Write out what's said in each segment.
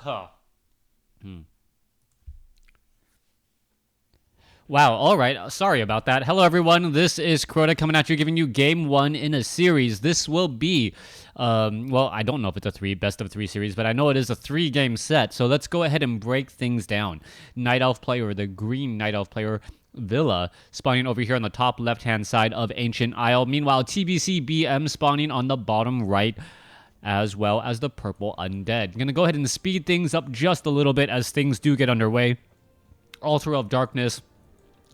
Huh. Wow, alright, sorry about that. Hello everyone, this is Crota coming at you, giving you game 1 in a series. This will be, well, I don't know if it's a best of 3 series, but I know it is a 3-game set, so let's go ahead and break things down. Night Elf player, the green Night Elf player, Vila, spawning over here on the top left-hand side of Ancient Isle. Meanwhile, TBC BM spawning on the bottom right, as well as the purple Undead. I'm going to go ahead and speed things up just a little bit as things do get underway. Altar of Darkness,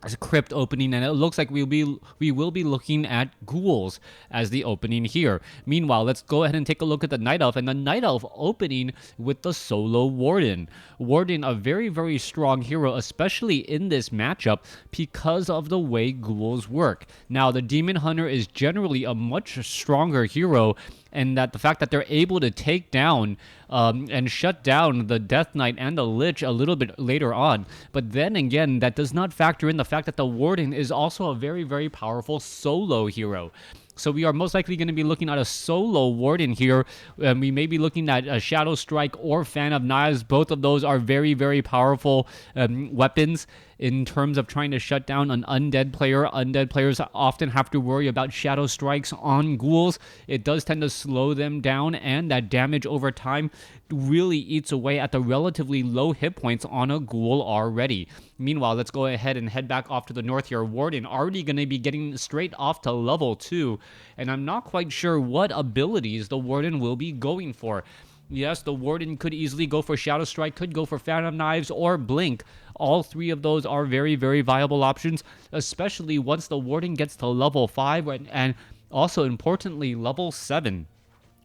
as a crypt opening, and it looks like we will be looking at ghouls as the opening here. Meanwhile, let's go ahead and take a look at the Night Elf, and the Night Elf opening with the solo Warden. Warden, a very, very strong hero, especially in this matchup because of the way ghouls work. Now, the Demon Hunter is generally a much stronger hero, and that the fact that they're able to take down and shut down the Death Knight and the Lich a little bit later on. But then again, that does not factor in the fact that the Warden is also a very, very powerful solo hero. So we are most likely going to be looking at a solo Warden here. We may be looking at a Shadow Strike or Fan of Knives. Both of those are very, very powerful weapons in terms of trying to shut down an Undead player. Undead players often have to worry about Shadow Strikes on ghouls. It does tend to slow them down, and that damage over time really eats away at the relatively low hit points on a ghoul already. Meanwhile, let's go ahead and head back off to the north here. Warden already going to be getting straight off to level 2, and I'm not quite sure what abilities the Warden will be going for. Yes, the Warden could easily go for Shadow Strike, could go for Fan of Knives, or Blink. All 3 of those are very, very viable options, especially once the Warden gets to level 5, and also importantly, level 7.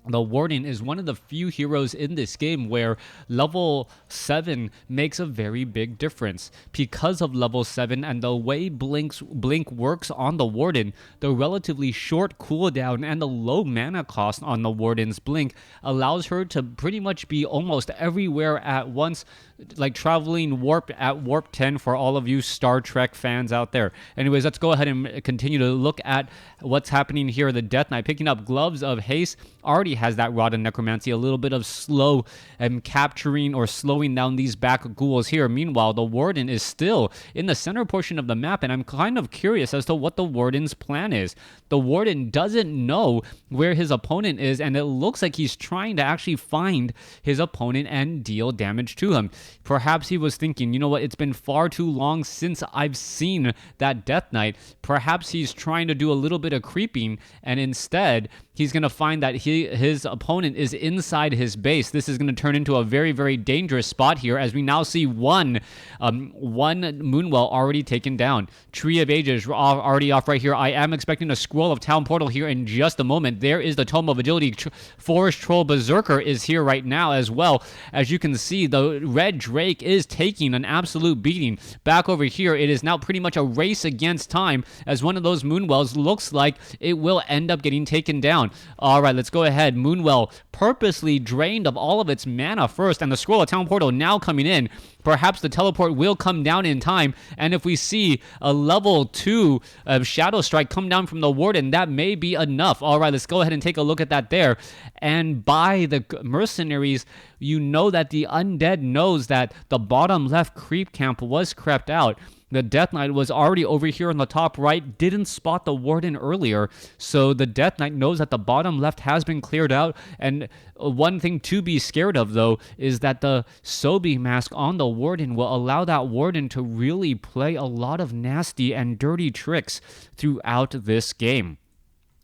The Warden is one of the few heroes in this game where level 7 makes a very big difference. Because of level 7 and the way Blink works on the Warden, the relatively short cooldown and the low mana cost on the Warden's Blink allows her to pretty much be almost everywhere at once, like traveling warp at warp 10 for all of you Star Trek fans out there. Anyways, let's go ahead and continue to look at what's happening here. The Death Knight picking up Gloves of Haste already has that Rod and Necromancy, a little bit of slow and capturing or slowing down these back ghouls here. Meanwhile, the Warden is still in the center portion of the map, and I'm kind of curious as to what the Warden's plan is. The Warden doesn't know where his opponent is, and it looks like he's trying to actually find his opponent and deal damage to him. Perhaps he was thinking, you know what, it's been far too long since I've seen that Death Knight. Perhaps he's trying to do a little bit of creeping, and instead he's going to find that his opponent is inside his base. This is going to turn into a very, very dangerous spot here, as we now see one Moonwell already taken down. Tree of Ages already off right here. I am expecting a Scroll of Town Portal here in just a moment. There is the Tome of Agility. Forest Troll Berserker is here right now as well. As you can see, the Red Drake is taking an absolute beating. Back over here, it is now pretty much a race against time, as one of those Moonwells looks like it will end up getting taken down. All right, let's go ahead. Moonwell purposely drained of all of its mana first, and the Scroll of Town Portal now coming in. Perhaps the teleport will come down in time, and if we see a level 2 Shadow Strike come down from the Warden, that may be enough. All right, let's go ahead and take a look at that there. And by the mercenaries, you know that the Undead knows that the bottom left creep camp was crept out. The Death Knight was already over here on the top right, didn't spot the Warden earlier, so the Death Knight knows that the bottom left has been cleared out. And one thing to be scared of, though, is that the Sobi mask on the Warden will allow that Warden to really play a lot of nasty and dirty tricks throughout this game.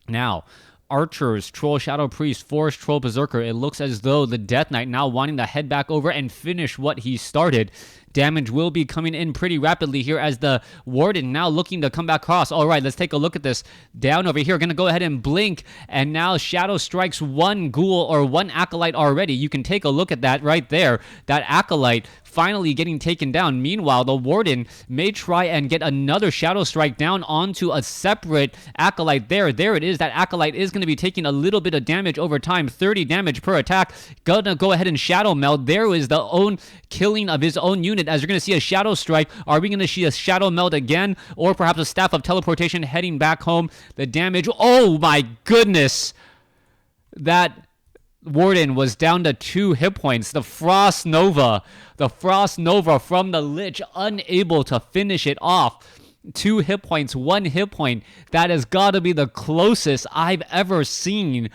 Now, Archers, Troll Shadow Priest, Forest Troll Berserker, it looks as though the Death Knight now wanting to head back over and finish what he started. Damage will be coming in pretty rapidly here as the Warden now looking to come back across. All right, let's take a look at this. Down over here, going to go ahead and blink, and now Shadow strikes one ghoul or one Acolyte already. You can take a look at that right there. That Acolyte finally getting taken down. Meanwhile, the Warden may try and get another Shadow Strike down onto a separate Acolyte there. There it is. That Acolyte is going to be taking a little bit of damage over time. 30 damage per attack. Gonna go ahead and Shadow Meld. There is the own killing of his own unit, as you're going to see a Shadow Strike. Are we going to see a Shadow Meld again? Or perhaps a Staff of Teleportation heading back home? The damage. Oh my goodness. That Warden was down to 2 hit points. The Frost Nova from the Lich, unable to finish it off. 2 hit points, 1 hit point. That has got to be the closest I've ever seen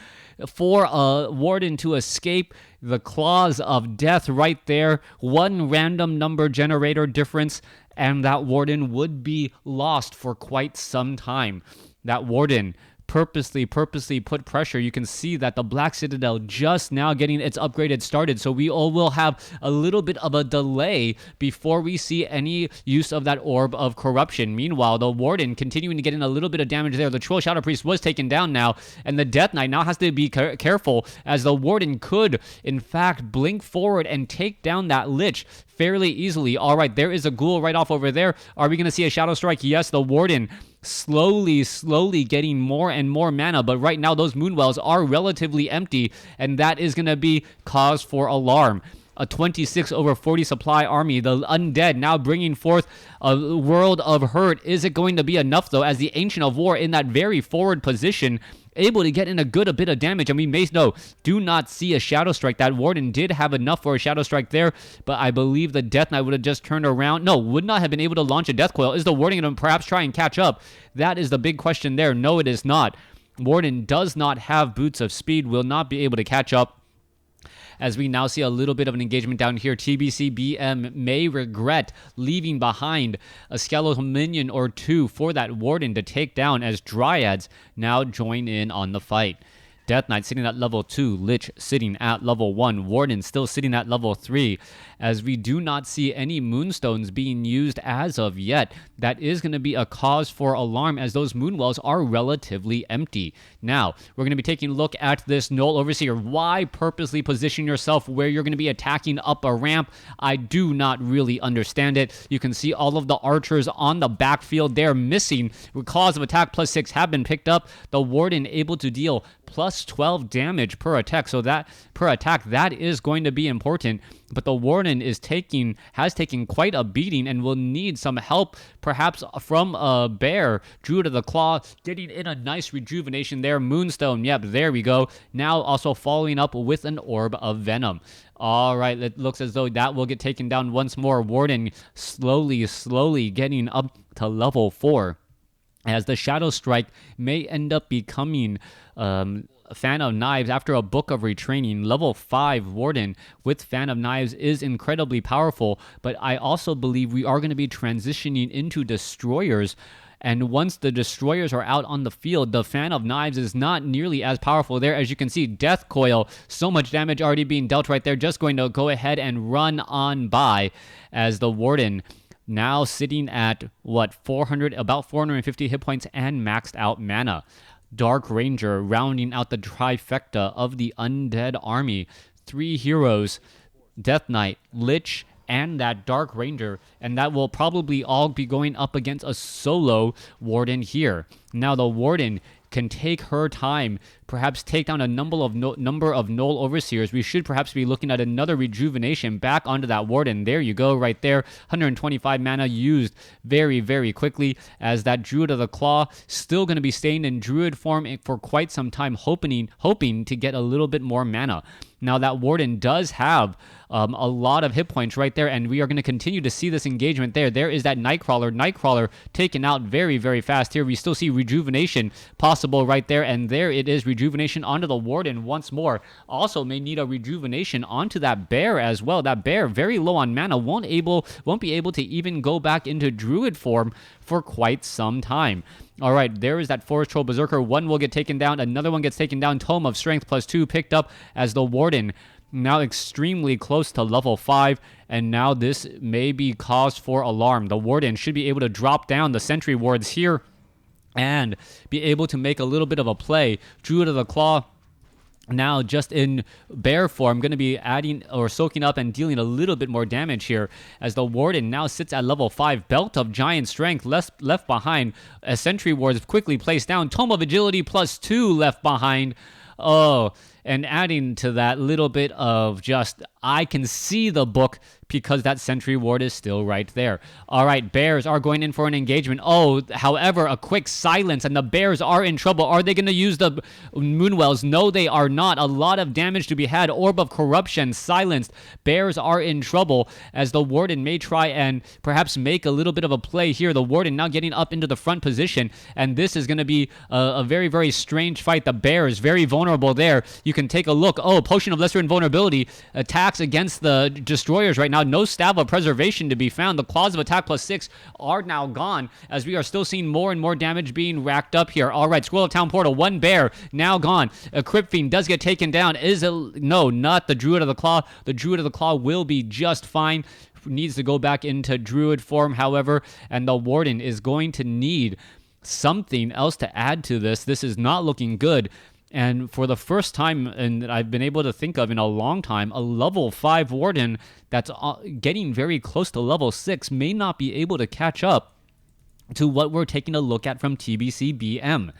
for a Warden to escape the claws of death right there. 1 random number generator difference, and that Warden would be lost for quite some time. That Warden purposely put pressure. You can see that the Black Citadel just now getting its upgraded started, so we all will have a little bit of a delay before we see any use of that Orb of Corruption. Meanwhile, the Warden continuing to get in a little bit of damage there. The Troll Shadow Priest was taken down now, and the Death Knight now has to be careful, as the Warden could, in fact, blink forward and take down that Lich fairly easily. All right, there is a Ghoul right off over there. Are we going to see a Shadow Strike? Yes, the Warden slowly getting more and more mana, but right now those Moonwells are relatively empty, and that is going to be cause for alarm. A 26/40 supply army, the Undead now bringing forth a World of Hurt. Is it going to be enough, though, as the Ancient of War in that very forward position, able to get in a bit of damage? And we may do not see a Shadow Strike. That Warden did have enough for a Shadow Strike there, but I believe the Death Knight would have just turned around. No, would not have been able to launch a Death Coil. Is the Warden going to perhaps try and catch up? That is the big question there. No, it is not. Warden does not have Boots of Speed, will not be able to catch up. As we now see a little bit of an engagement down here, TBCBM may regret leaving behind a skeletal minion or 2 for that Warden to take down, as Dryads now join in on the fight. Death Knight sitting at level 2, Lich sitting at level 1, Warden still sitting at level 3, as we do not see any Moonstones being used as of yet. That is going to be a cause for alarm, as those Moonwells are relatively empty. Now, we're going to be taking a look at this Null Overseer. Why purposely position yourself where you're going to be attacking up a ramp? I do not really understand it. You can see all of the archers on the backfield. They're missing. Claws of attack +6 have been picked up. The Warden able to deal +12 damage per attack, so that is going to be important. But the Warden has taken quite a beating and will need some help, perhaps from a Bear. Druid of the Claw getting in a nice rejuvenation there. Moonstone, yep, there we go. Now also following up with an Orb of Venom. All right, it looks as though that will get taken down once more. Warden slowly getting up to level 4. As the Shadow Strike may end up becoming Fan of Knives after a Book of Retraining. Level 5 Warden with Fan of Knives is incredibly powerful, but I also believe we are going to be transitioning into Destroyers. And once the Destroyers are out on the field, the Fan of Knives is not nearly as powerful there. As you can see, Death Coil, so much damage already being dealt right there. Just going to go ahead and run on by, as the Warden now sitting at, about 450 hit points and maxed out mana. Dark Ranger rounding out the trifecta of the Undead army. 3 heroes, Death Knight, Lich, and that Dark Ranger, and that will probably all be going up against a solo Warden here. Now the Warden can take her time, perhaps take down a number of Null Overseers. We should perhaps be looking at another rejuvenation back onto that Warden. There you go, right there. 125 mana used very quickly, as that Druid of the Claw still going to be staying in Druid form for quite some time, hoping to get a little bit more mana. Now that Warden does have a lot of hit points right there, and we are going to continue to see this engagement there. There is that Nightcrawler taken out very fast here. We still see rejuvenation possible right there, and there it is, rejuvenation onto the Warden once more. Also may need a rejuvenation onto that Bear as well. That Bear very low on mana, won't be able to even go back into Druid form for quite some time. All right, there is that Forest Troll Berserker. One will get taken down. Another one gets taken down. Tome of Strength +2 picked up, as the Warden now extremely close to level 5. And now this may be cause for alarm. The Warden should be able to drop down the Sentry Wards here and be able to make a little bit of a play. Druid of the Claw now just in Bear form, going to be adding or soaking up and dealing a little bit more damage here, as the Warden now sits at level 5. Belt of Giant Strength left behind. A Sentry Ward is quickly placed down. Tome of Agility +2 left behind. Oh, and adding to that little bit of just, I can see the book because that sentry ward is still right there. All right, bears are going in for an engagement. Oh, however, a quick silence, and the bears are in trouble. Are they going to use the Moonwells? No, they are not. A lot of damage to be had. Orb of Corruption silenced. Bears are in trouble as the Warden may try and perhaps make a little bit of a play here. The Warden now getting up into the front position, and this is going to be a very, very strange fight. The bears very vulnerable there. You can take a look. Oh, Potion of Lesser Invulnerability attacks against the destroyers right now. No Staff of Preservation to be found. The Claws of Attack +6 are now gone as we are still seeing more and more damage being racked up here. All right, Scroll of Town Portal, one bear now gone. A Crypt Fiend does get taken down. No, not the Druid of the Claw. The Druid of the Claw will be just fine. Needs to go back into Druid form, however, and the Warden is going to need something else to add to this. This is not looking good. And for the first time, and I've been able to think of in a long time, a level 5 Warden that's getting very close to level 6 may not be able to catch up to what we're taking a look at from TBCBM.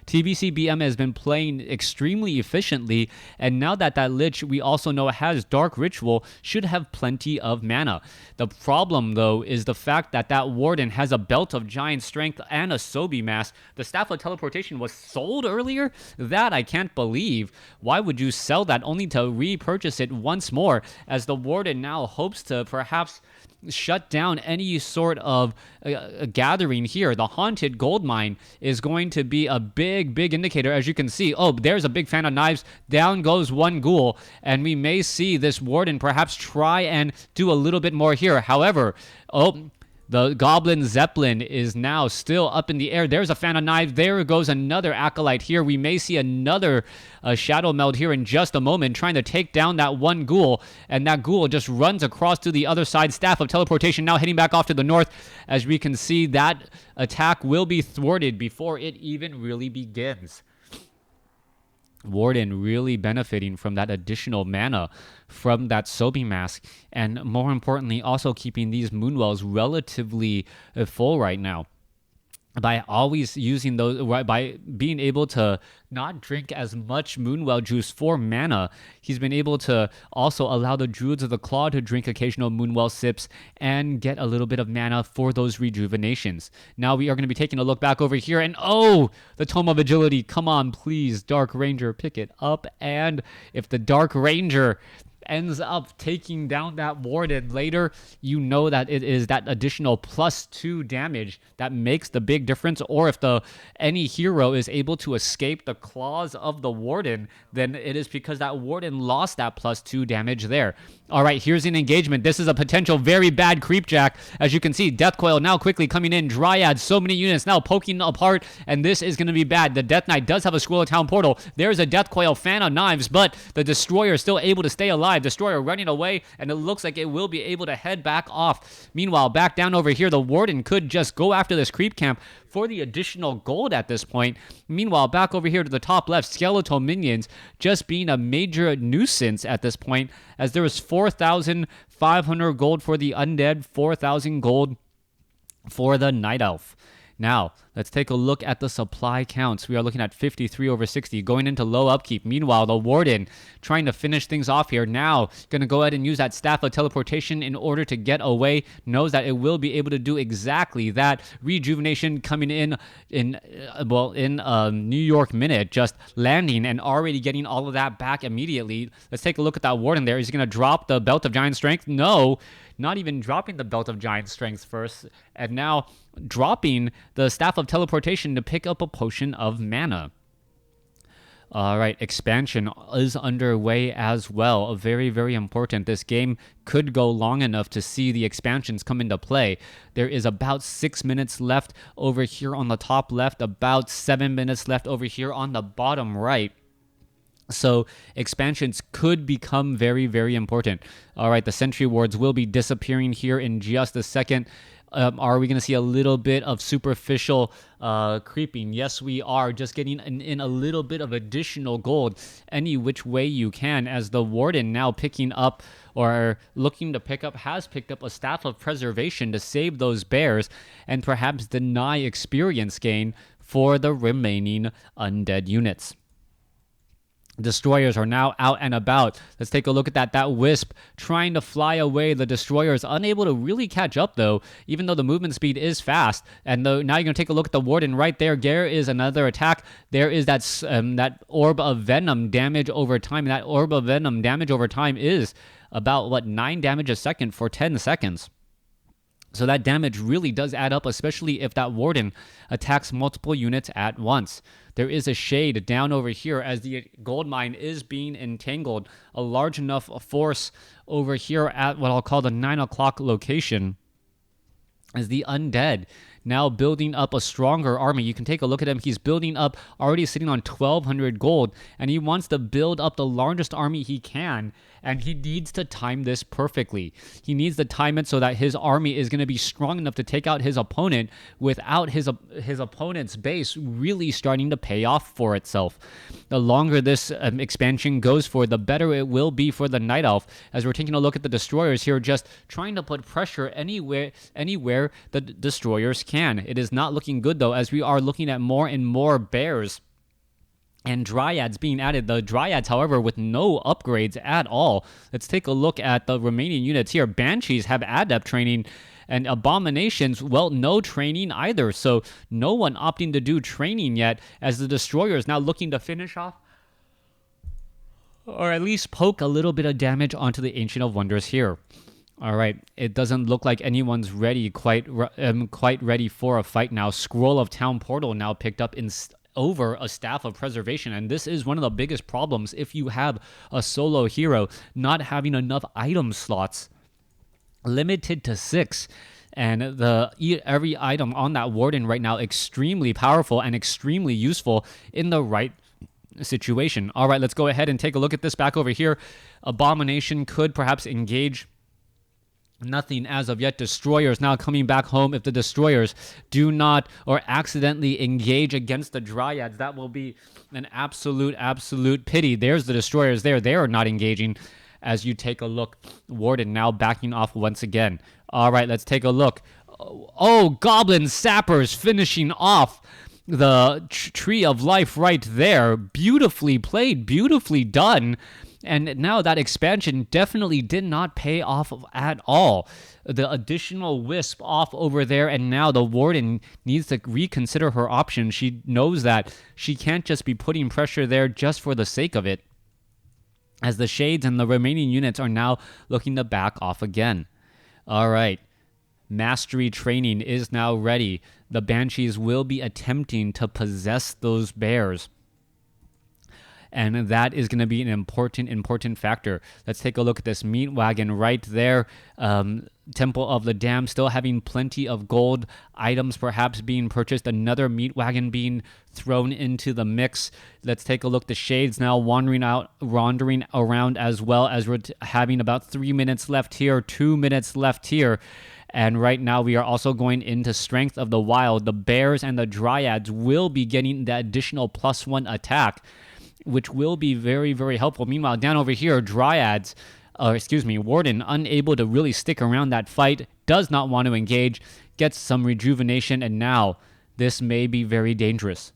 TBCBM has been playing extremely efficiently, and now that Lich we also know has Dark Ritual, should have plenty of mana. The problem, though, is the fact that that Warden has a Belt of Giant Strength and a Sobi Mask. The Staff of Teleportation was sold earlier? That I can't believe. Why would you sell that only to repurchase it once more, as the Warden now hopes to perhaps shut down any sort of gathering here. The Haunted Gold Mine is going to be a big indicator, as you can see. Oh, there's a big fan of knives. Down goes one ghoul, and we may see this Warden perhaps try and do a little bit more here. However, the Goblin Zeppelin is now still up in the air. There's a fan of knives. There goes another Acolyte here. We may see another Shadow Meld here in just a moment, trying to take down that one ghoul. And that ghoul just runs across to the other side. Staff of Teleportation now heading back off to the north. As we can see, that attack will be thwarted before it even really begins. Warden really benefiting from that additional mana from that Sobi Mask, and more importantly, also keeping these Moonwells relatively full right now. By always using those, by being able to not drink as much Moonwell juice for mana, he's been able to also allow the Druids of the Claw to drink occasional Moonwell sips and get a little bit of mana for those rejuvenations. Now we are going to be taking a look back over here, and oh, the Tome of Agility. Come on, please, Dark Ranger, pick it up. And if the Dark Ranger ends up taking down that Warden later, you know that it is that additional +2 damage that makes the big difference. Or if any hero is able to escape the claws of the Warden, then it is because that Warden lost that +2 damage there. All right, here's an engagement. This is a potential very bad creepjack. As you can see, Death Coil now quickly coming in. Dryad, so many units now poking apart, and this is going to be bad. The Death Knight does have a Scroll of Town Portal. There's a Death Coil, fan of knives, but the Destroyer is still able to stay alive. Destroyer running away, and it looks like it will be able to head back off. Meanwhile, back down over here, the Warden could just go after this creep camp for the additional gold at this point. Meanwhile, back over here to the top left, Skeletal Minions just being a major nuisance at this point, as there was 4,500 gold for the Undead, 4,000 gold for the Night Elf. Now, let's take a look at the supply counts. We are looking at 53 over 60, going into low upkeep. Meanwhile, the Warden trying to finish things off here. Now, going to go ahead and use that Staff of Teleportation in order to get away. Knows that it will be able to do exactly that. Rejuvenation coming in New York minute, just landing and already getting all of that back immediately. Let's take a look at that Warden there. Is he going to drop the Belt of Giant Strength? No. Not even dropping the Belt of Giant Strength first, and now dropping the Staff of Teleportation to pick up a Potion of Mana. All right, expansion is underway as well. Very important. This game could go long enough to see the expansions come into play. There is about 6 minutes left over here on the top left, about 7 minutes left over here on the bottom right. So expansions could become very important. All right, the Sentry Wards will be disappearing here in just a second. Are we going to see a little bit of superficial creeping? Yes, we are. Just getting in a little bit of additional gold any which way you can, as the Warden now picking up, or looking to pick up, has picked up a Staff of Preservation to save those bears and perhaps deny experience gain for the remaining Undead units. Destroyers are now out and about. Let's take a look at that. That Wisp trying to fly away. The Destroyers unable to really catch up, though, even though the movement speed is fast. And now you're going to take a look at the Warden right there. There is another attack. There is that Orb of Venom damage over time. And that Orb of Venom damage over time is about, 9 damage a second for 10 seconds. So that damage really does add up, especially if that Warden attacks multiple units at once. There is a shade down over here as the gold mine is being entangled. A large enough force over here at what I'll call the 9 o'clock location as the Undead now building up a stronger army. You can take a look at him. He's building up, already sitting on 1,200 gold, and he wants to build up the largest army he can, and he needs to time this perfectly. He needs to time it so that his army is going to be strong enough to take out his opponent without his opponent's base really starting to pay off for itself. The longer this expansion goes for, the better it will be for the Night Elf, as we're taking a look at the Destroyers here, just trying to put pressure anywhere the Destroyers can. It is not looking good, though, as we are looking at more and more bears and dryads being added. The dryads, however, with no upgrades at all. Let's take a look at the remaining units here. Banshees have adept training, and abominations, well, no training either. So no one opting to do training yet, as the Destroyers now looking to finish off or at least poke a little bit of damage onto the Ancient of Wonders here. All right, it doesn't look like anyone's ready, quite ready for a fight now. Scroll of Town Portal now picked up over a Staff of Preservation, and this is one of the biggest problems if you have a solo hero, not having enough item slots, limited to 6. And every item on that Warden right now extremely powerful and extremely useful in the right situation. All right, let's go ahead and take a look at this back over here. Abomination could perhaps engage. Nothing as of yet. Destroyers now coming back home. If the Destroyers do not or accidentally engage against the Dryads, that will be an absolute pity. There's the Destroyers there. They are not engaging. As you take a look, Warden now backing off once again. All right, let's take a look. Oh, Goblin Sappers finishing off the Tree of Life right there. Beautifully played, beautifully done. And now that expansion definitely did not pay off at all. The additional Wisp off over there, and now the Warden needs to reconsider her options. She knows that she can't just be putting pressure there just for the sake of it, as the Shades and the remaining units are now looking to back off again. All right. Mastery training is now ready. The Banshees will be attempting to possess those bears, and that is going to be an important factor. Let's take a look at this meat wagon right there. Temple of the Dam still having plenty of gold items perhaps being purchased. Another meat wagon being thrown into the mix. Let's take a look. The Shades now wandering around, as well as we're having about 3 minutes left here, 2 minutes left here. And right now we are also going into Strength of the Wild. The Bears and the Dryads will be getting the additional +1 attack, which will be very, very helpful. Meanwhile, down over here, Warden, unable to really stick around that fight, does not want to engage, gets some rejuvenation, and now this may be very dangerous.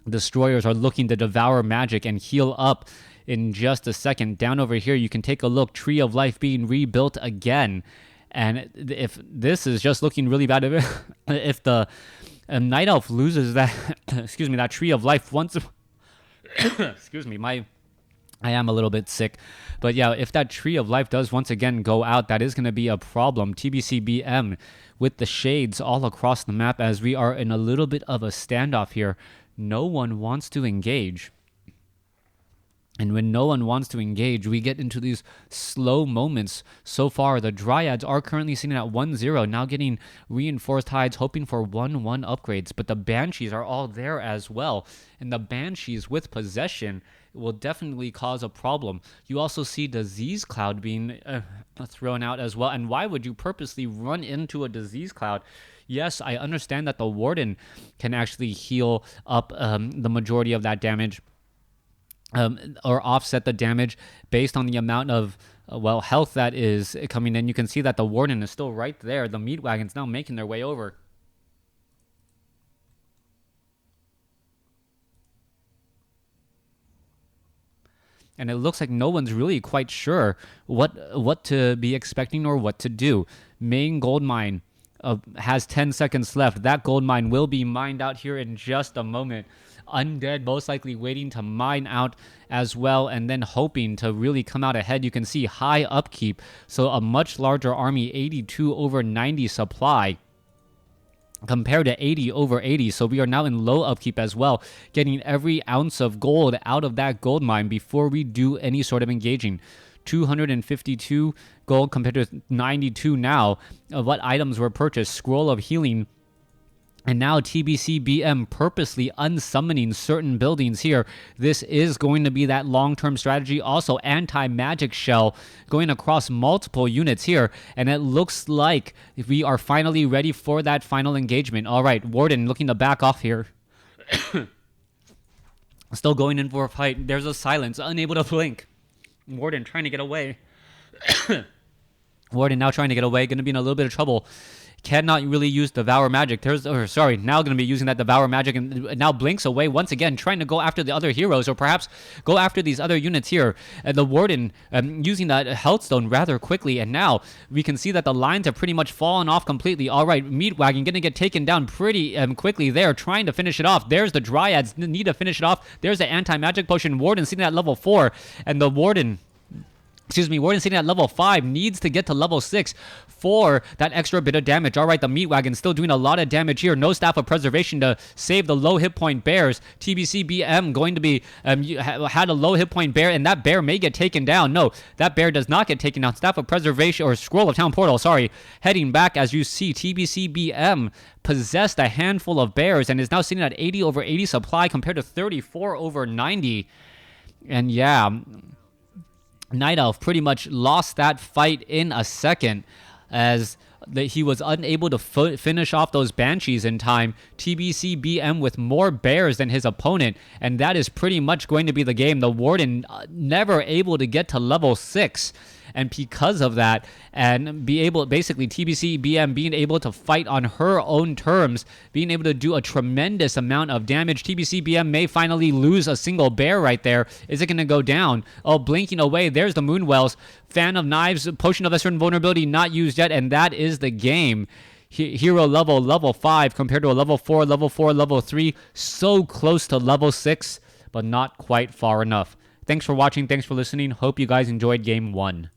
Destroyers are looking to devour magic and heal up in just a second. Down over here, you can take a look. Tree of Life being rebuilt again. And if this is just looking really bad, if the Night Elf loses that, that Tree of Life once... I am a little bit sick. But yeah, if that Tree of Life does once again go out, that is going to be a problem. TBCBM with the Shades all across the map, as we are in a little bit of a standoff here. No one wants to engage. And when no one wants to engage, we get into these slow moments. So far, the Dryads are currently sitting at 1-0, now getting reinforced hides, hoping for 1-1 upgrades. But the Banshees are all there as well. And the Banshees with possession will definitely cause a problem. You also see Disease Cloud being thrown out as well. And why would you purposely run into a Disease Cloud? Yes, I understand that the Warden can actually heal up the majority of that damage, or offset the damage based on the amount of health that is coming in. You can see that the Warden is still right there. The meat wagon's now making their way over. and it looks like no one's really quite sure what to be expecting or what to do. Main gold mine has 10 seconds left. That gold mine will be mined out here in just a moment. Undead most likely waiting to mine out as well, and then hoping to really come out ahead. You can see high upkeep, so a much larger army, 82 over 90 supply compared to 80 over 80. So we are now in low upkeep as well, getting every ounce of gold out of that gold mine before we do any sort of engaging. 252 gold compared to 92 now. What items were purchased? Scroll of Healing. And now TBCBM purposely unsummoning certain buildings here. This is going to be that long-term strategy. Also, anti-magic shell going across multiple units here. And it looks like we are finally ready for that final engagement. All right, Warden looking to back off here. Still going in for a fight. There's a silence, unable to blink. Warden trying to get away. Warden now trying to get away. Going to be in a little bit of trouble. Cannot really use Devour Magic. Now going to be using that Devour Magic, and now blinks away once again, trying to go after the other heroes, or perhaps go after these other units here. The Warden using that Health Stone rather quickly, and now we can see that the lines have pretty much fallen off completely. All right, Meat Wagon going to get taken down pretty quickly there, trying to finish it off. There's the Dryads, need to finish it off. There's the Anti-Magic Potion. Warden sitting at level 4, and the Warden sitting at level 5 needs to get to level 6 for that extra bit of damage. All right, the Meat Wagon still doing a lot of damage here. No Staff of Preservation to save the low hit point bears. TBCBM going to be had a low hit point bear, and that bear may get taken down. No, that bear does not get taken down. Staff of Preservation, or Scroll of Town Portal, sorry, heading back as you see TBCBM possessed a handful of bears and is now sitting at 80 over 80 supply compared to 34 over 90. And yeah, Night Elf pretty much lost that fight in a second, as he was unable to finish off those Banshees in time. TBCBM with more bears than his opponent, and that is pretty much going to be the game. The Warden never able to get to level 6, and because of that, and basically TBCBM being able to fight on her own terms, being able to do a tremendous amount of damage. TBCBM may finally lose a single bear right there. Is it going to go down? Oh, blinking away. There's the Moonwells. Fan of Knives, Potion of a Certain Vulnerability not used yet, and that is the game. Hero level 5 compared to a level 4, level 3. So close to level 6, but not quite far enough. Thanks for watching. Thanks for listening. Hope you guys enjoyed Game 1.